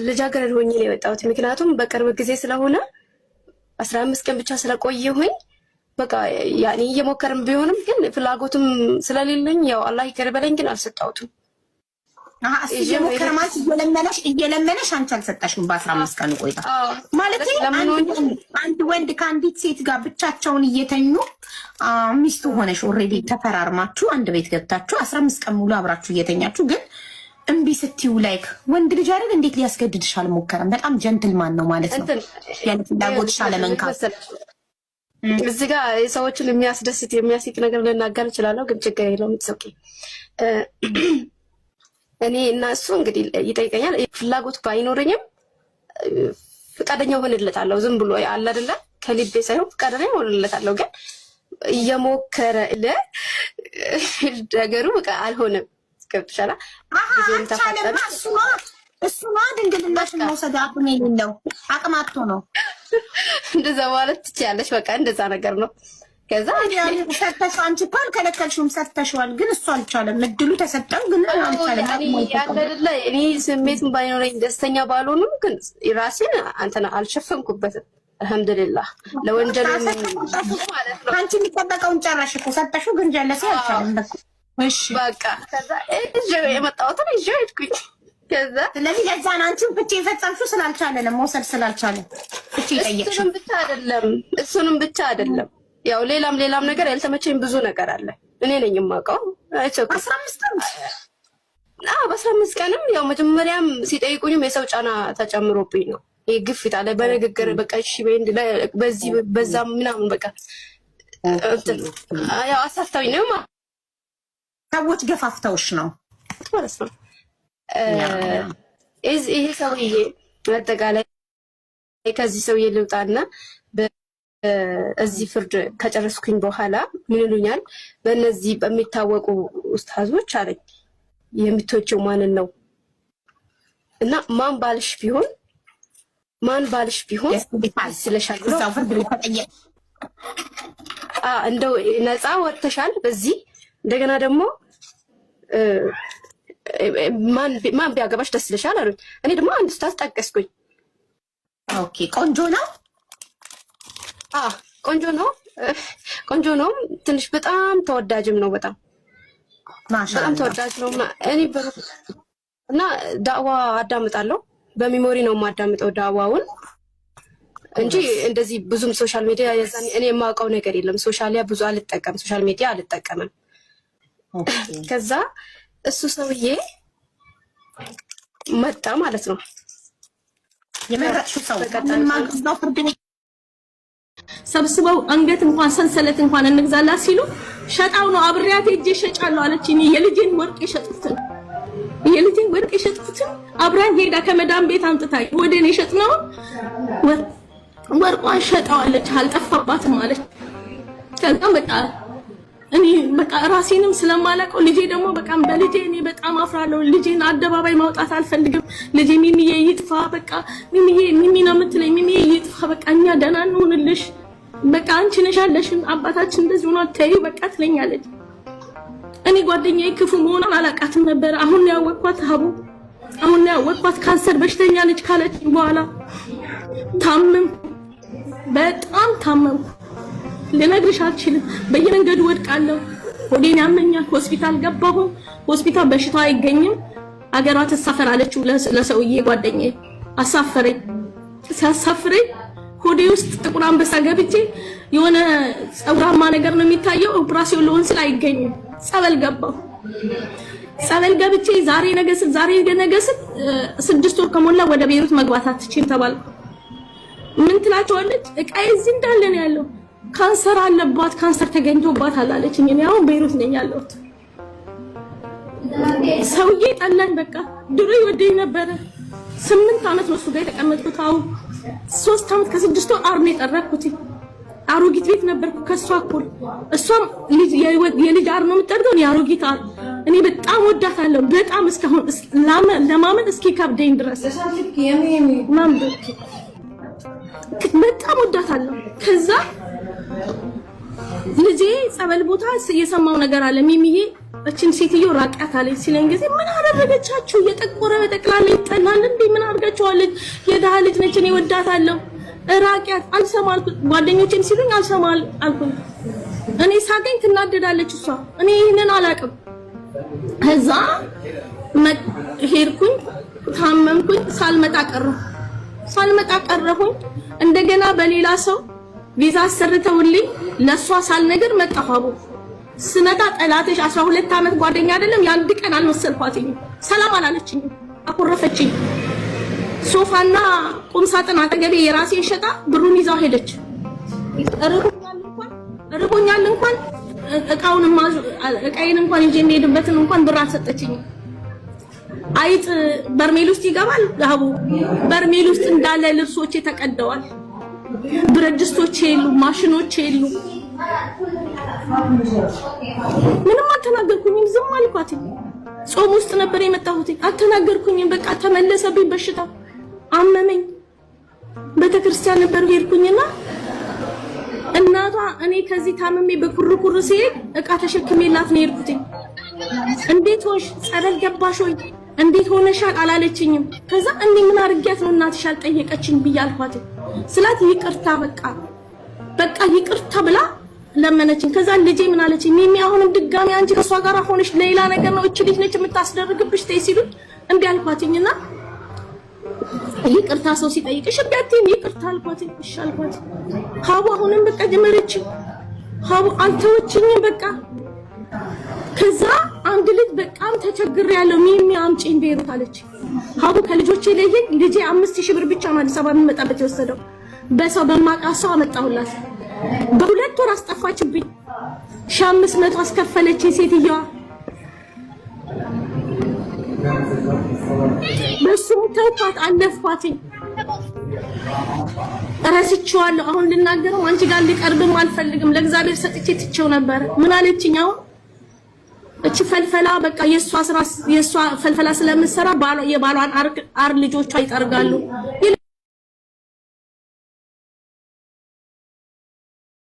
ልጃገረድ ሆኜ ነው የወጣሁት። ምክንያቱም በቅርብ ጊዜ ስለሆነ 15 ቀን ብቻ ስለቆየሁኝ በቃ ያኔ እየሞከርም ቢሆንም ግን ፍላጎቱም ስለሌለኝ ያው አላህ ይቅር በለኝ ግን አልሰጣሁትም። እየሞከርማት እየለመነሽ አንቺ አልሰጣሽም በ15 ቀን ቆይታ ማለት አንድ ወንድ ከአንዲት ሴት ጋር ብቻቸውን እየተኙ ሚስቱ ሆነሽ ኦሬዲ ተፈራርማችሁ አንድ ቤት ገብታችሁ 15 ቀን ሙሉ አብራችሁ እየተኛችሁ ግን እምቢ ስትዩ ላይክ ወንድ ልጅ አይደል እንዴት ሊያስገድድሽ አልሞከረም? በጣም ጀንትልማን ነው ማለት ነው። ያለ ፍላጎትሽ አለመንካት እዚህ ጋር የሰዎችን የሚያስደስት የሚያስቅ ነገር ልናገር እችላለሁ ግን ችግር የለውም። ኦኬ እኔ እና እሱ እንግዲህ ይጠይቀኛል ፍላጎት ባይኖረኝም ፍቃደኛ ሆነለታለሁ። ዝም ብሎ አለ አይደለ ከልቤ ሳይሆን ፍቃደኛ ሆነለታለሁ። ግን እየሞከረ ነገሩ በቃ አልሆነም። ገብቶሻል? ጊዜም ተፋጠነ። እሱ ነው ድንግልናሽን መውሰድ አቅም የሌለው አቅማቶ ነው። እንደዛ ማለት ትችያለሽ። በቃ እንደዛ ነገር ነው። ከዛ ሰተሽ አንቺ እንኳን ከለከልሽም ሰተሽዋል፣ ግን እሱ አልቻለም። እድሉ ተሰጠው ግን አልቻለም። ያለለ እኔ ስሜትን ባይኖረኝ ደስተኛ ባልሆንም ግን ራሴን አንተና አልሸፈንኩበትም። አልሐምዱሊላህ ለወንጀል ማለት ነው። አንቺ የሚጠበቀውን ጨረሽ እኮ ሰተሽው፣ ግን ጀለሴ አልቻለም። እሺ በቃ ከዛ የመጣሁት እሺ ሄድኩኝ። ከዛ ስለዚህ ለዛ ነው አንቺ ፍቺ የፈጸምሽው ስላልቻለ ለመውሰድ ስላልቻለ ፍቺ ጠየቅሽ። እሱንም ብቻ አይደለም ያው ሌላም ነገር ያልተመቸኝ ብዙ ነገር አለ። እኔ ነኝ የማውቀው። አይቼው 15 ቀን በ15 ቀንም ያው መጀመሪያም ሲጠይቁኝም የሰው ጫና ተጨምሮብኝ ነው። ይሄ ግፊት አለ በንግግር በቃ እሺ በዚህ በዛም ምናምን በቃ ያው አሳፍታኝ ነው ሰዎች ገፋፍተውሽ ነው ማለት ነው። ይሄ ሰውዬ አጠቃላይ ከዚህ ሰውዬ ልውጣና እዚህ ፍርድ ከጨረስኩኝ በኋላ ምን ይሉኛል? በእነዚህ በሚታወቁ ኡስታዞች አለኝ የምትወጪው ማንን ነው እና ማን ባልሽ ቢሆን ስለሻል ሰው ፍርድ ሊፈጠየ እንደው ነፃ ወጥተሻል በዚህ እንደገና ደግሞ ማን ቢያገባሽ ደስ ይልሻል አሉኝ። እኔ ደግሞ አንድ ኡስታዝ ጠቀስኩኝ። ኦኬ ቆንጆ ነው ቆንጆ ነው። ትንሽ በጣም ተወዳጅም ነው። በጣም ተወዳጅ ነው። እኔ እና ዳዋ አዳምጣለሁ። በሚሞሪ ነው የማዳምጠው ዳዋውን እንጂ እንደዚህ ብዙም ሶሻል ሚዲያ እኔ የማውቀው ነገር የለም። ሶሻል ሚዲያ አልጠቀምም። ከዛ እሱ ሰውዬ መጣ ማለት ነው። የመረጥሽው ሰው ማንቀስዳው ፍርድ ቤት ሰብስበው አንገት እንኳን ሰንሰለት እንኳን እንግዛላት ሲሉ ሸጣው ነው አብሬያት ሄጄ ሸጫለሁ አለችኝ። የልጄን ወርቅ የሸጥኩትን አብራን ሄዳ ከመዳም ቤት አምጥታኝ ወደኔ ሸጥነው ወርቋን ሸጣዋለች አልጠፋባትም አለች። ከዛ እኔ በቃ ራሴንም ስለማላውቀው ልጄ ደግሞ በቃ በልጄ እኔ በጣም አፍራለሁ። ልጄን አደባባይ ማውጣት አልፈልግም። ልጄ ሚሚዬ ይጥፋ በቃ ሚሚ ነው የምትለኝ። ሚሚዬ ይጥፋ በቃ እኛ ደህና እንሆንልሽ በቃ አንቺ ነሽ ያለሽን አባታችን እንደዚህ ሆኖ ተይው በቃ ትለኛለች። እኔ ጓደኛዬ ክፉ መሆኗን አላውቃትም ነበር። አሁን ያወቅኳት አሁን ያወቅኳት ካንሰር በሽተኛ ነች ካለች በኋላ በጣም ታመምኩ። ልነግርሽ አልችልም። በየመንገዱ ወድቃለሁ። ወዴን ያመኛል። ሆስፒታል ገባሁ። ሆስፒታል በሽታው አይገኝም አገሯ ተሳፈራለች ለሰውዬ ጓደኛዬ አሳፈረኝ። ሲያሳፍረኝ ሆዴ ውስጥ ጥቁር አንበሳ ገብቼ የሆነ ጸጉራማ ነገር ነው የሚታየው። ኦፕራሲዮን ለሆን ስለ አይገኝም። ጸበል ገባሁ። ጸበል ገብቼ ዛሬ ነገ 6 ወር ከሞላ ወደ ቤሩት መግባት አትችይም ተባልኩ። ምን ትላቸዋለች? እቃዬ እዚህ እንዳለ ነው ያለው። ካንሰር አለባት፣ ካንሰር ተገኝቶባታል አለችኝ። እኔ አሁን ቤሩት ነኝ ያለሁት። ሰውዬ ጠላኝ። በቃ ድሮ ይወደኝ ነበረ። 8 ዓመት ነው እሱ ጋር የተቀመጥኩት። አሁን 3 ዓመት ከ6 ወር አርሜ ጠረኩት። አሮጊት ቤት ነበርኩ ከሷ እኩል። እሷም የልጅ አር ነው የምትጠርገው፣ የአሮጊት አር። እኔ በጣም ወዳታለሁ። በጣም እስካሁን ለማመን እስኪ ከብደኝ ድረስ በጣም ወዳታለሁ። ከዛ ልጄ ጸበል ቦታ የሰማው ነገር አለ። ሚሚዬ እቺን ሴትዮ ራቂያት አለኝ ሲለኝ ጊዜ ምን አደረገቻችሁ? እየጠቆረ በጠቅላላ ይጠላል እንዴ? ምን አድርጋችኋለች? የደሃ ልጅ ነች፣ እኔ ወዳታለሁ። ራቂያት አልሰማ አልኩት። ጓደኞቼም ሲሉኝ አልሰማ አልኩኝ። እኔ ሳገኝ ትናደዳለች እሷ። እኔ ይሄንን አላውቅም። ከዛ ሄድኩኝ፣ ታመምኩኝ፣ ሳልመጣ ቀረሁኝ። እንደገና በሌላ ሰው ቪዛ አሰርተውልኝ ለሷ ሳልነግር መጣሁ። አቦ ስመጣ ጠላትሽ 12 ዓመት ጓደኛ አይደለም የአንድ ቀን አልመሰልኳትኝም። ሰላም አላለችኝም፣ አኮረፈችኝ። ሶፋና ቁም ሳጥን አጠገቤ የራሴን ሸጣ ብሩን ይዛው ሄደች። ርቦኛል እንኳን እቃዬን እንኳን ይዤ የምሄድበትን እንኳን ብር አልሰጠችኝም። አይጥ በርሜል ውስጥ ይገባል። አቦ በርሜል ውስጥ እንዳለ ልብሶቼ ተቀደዋል። ብረት ድስቶቼ የሉ፣ ማሽኖቼ የሉ። ምንም አልተናገርኩኝም፣ ዝም አልኳት። ጾም ውስጥ ነበር የመጣሁት፣ አልተናገርኩኝም። በቃ ተመለሰብኝ በሽታ፣ አመመኝ። ቤተክርስቲያን ነበር ሄድኩኝና እናቷ እኔ ከዚህ ታመሜ በኩርኩር ሲሄድ እቃ ተሸክሜላት ነው ሄድኩት። እንዴት ሆንሽ? ጸበል ገባሽ ወይ? እንዴት ሆነሻል አላለችኝም። ከዛ እኔ ምን አርጊያት ነው እናትሽ አልጠየቀችኝ ብያልኳት ስላት ይቅርታ በቃ ይቅርታ ብላ ለመነችኝ። ከዛ ልጄ ምን አለችኝ? ሚሚ አሁንም ድጋሚ አንቺ ከሷ ጋር ሆነሽ ሌላ ነገር ነው እቺ ልጅ ነች የምታስደርግብሽ ተይ ሲሉኝ እምቢ አልኳትኝና ይቅርታ ሰው ሲጠይቅሽ ቢያትኝ ይቅርታ አልኳትኝ። እሺ አልኳት። ሀቡ አሁንም በቃ ጀመረች። ሀቡ አልተወችኝም በቃ። ከዛ አንድ ልጅ በጣም ተቸግሬያለሁ ሚሚ አምጪኝ ቤሩት አለች። ሀቡ ከልጆቼ ለየኝ። ልጄ 5000 ብር ብቻ ነው አዲስ አበባ የሚመጣበት የወሰደው። በሰው በማቃሰው አመጣሁላት። በሁለት ወር አስጠፋችብኝ። 1500 አስከፈለችኝ ሴትየዋ። በሱም ተውኳት፣ አለፍኳትኝ። እረስቼዋለሁ። አሁን ልናገረው አንቺ ጋር ሊቀርብም አልፈልግም። ለእግዚአብሔር ሰጥቼ ትቼው ነበር። ምን አለችኝ? አሁን እቺ ፈልፈላ በቃ የሷ ፈልፈላ ስለምትሰራ የባሏን አር ልጆቿ ይጠርጋሉ።